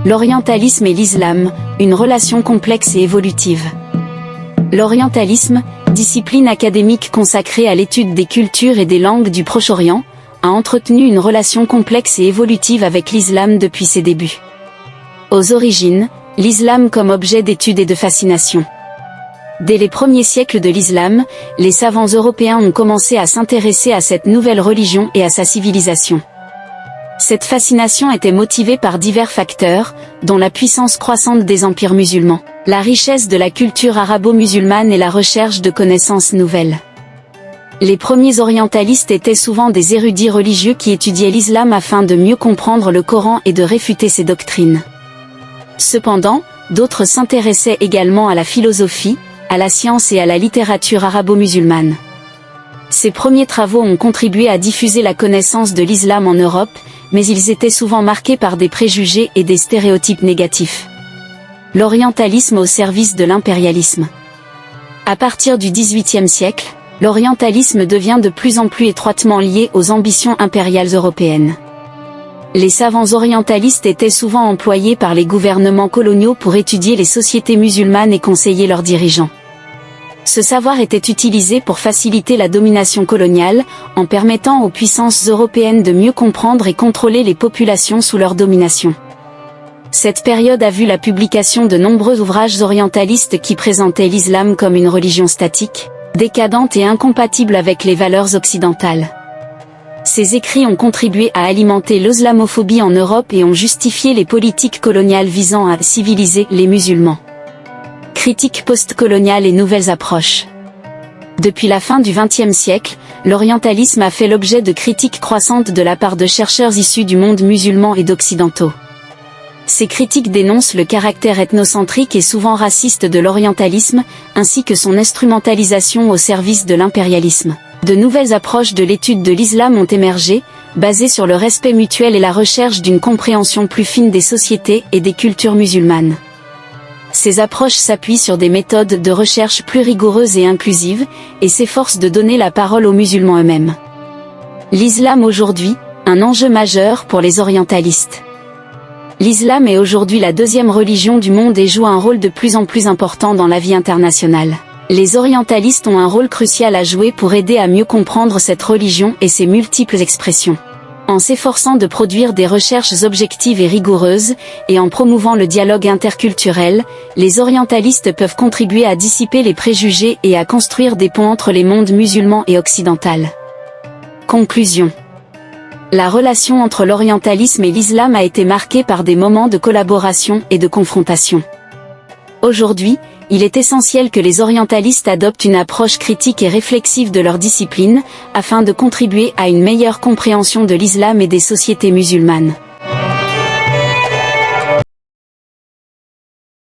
L'orientalisme et l'islam, une relation complexe et évolutive. L'orientalisme, discipline académique consacrée à l'étude des cultures et des langues du Proche-Orient, a entretenu une relation complexe et évolutive avec l'islam depuis ses débuts. Aux origines, l'islam comme objet d'étude et de fascination. Dès les premiers siècles de l'islam, les savants européens ont commencé à s'intéresser à cette nouvelle religion et à sa civilisation. Cette fascination était motivée par divers facteurs, dont la puissance croissante des empires musulmans, la richesse de la culture arabo-musulmane et la recherche de connaissances nouvelles. Les premiers orientalistes étaient souvent des érudits religieux qui étudiaient l'islam afin de mieux comprendre le Coran et de réfuter ses doctrines. Cependant, d'autres s'intéressaient également à la philosophie, à la science et à la littérature arabo-musulmane. Ces premiers travaux ont contribué à diffuser la connaissance de l'islam en Europe, mais ils étaient souvent marqués par des préjugés et des stéréotypes négatifs. L'orientalisme au service de l'impérialisme. À partir du XVIIIe siècle, l'orientalisme devient de plus en plus étroitement lié aux ambitions impériales européennes. Les savants orientalistes étaient souvent employés par les gouvernements coloniaux pour étudier les sociétés musulmanes et conseiller leurs dirigeants. Ce savoir était utilisé pour faciliter la domination coloniale, en permettant aux puissances européennes de mieux comprendre et contrôler les populations sous leur domination. Cette période a vu la publication de nombreux ouvrages orientalistes qui présentaient l'islam comme une religion statique, décadente et incompatible avec les valeurs occidentales. Ces écrits ont contribué à alimenter l'islamophobie en Europe et ont justifié les politiques coloniales visant à civiliser les musulmans. Critique postcoloniale et nouvelles approches. Depuis la fin du XXe siècle, l'orientalisme a fait l'objet de critiques croissantes de la part de chercheurs issus du monde musulman et d'occidentaux. Ces critiques dénoncent le caractère ethnocentrique et souvent raciste de l'orientalisme, ainsi que son instrumentalisation au service de l'impérialisme. De nouvelles approches de l'étude de l'islam ont émergé, basées sur le respect mutuel et la recherche d'une compréhension plus fine des sociétés et des cultures musulmanes. Ces approches s'appuient sur des méthodes de recherche plus rigoureuses et inclusives, et s'efforcent de donner la parole aux musulmans eux-mêmes. L'islam aujourd'hui, un enjeu majeur pour les orientalistes. L'islam est aujourd'hui la deuxième religion du monde et joue un rôle de plus en plus important dans la vie internationale. Les orientalistes ont un rôle crucial à jouer pour aider à mieux comprendre cette religion et ses multiples expressions. En s'efforçant de produire des recherches objectives et rigoureuses, et en promouvant le dialogue interculturel, les orientalistes peuvent contribuer à dissiper les préjugés et à construire des ponts entre les mondes musulmans et occidental. Conclusion. La relation entre l'orientalisme et l'islam a été marquée par des moments de collaboration et de confrontation. Aujourd'hui, il est essentiel que les orientalistes adoptent une approche critique et réflexive de leur discipline, afin de contribuer à une meilleure compréhension de l'islam et des sociétés musulmanes.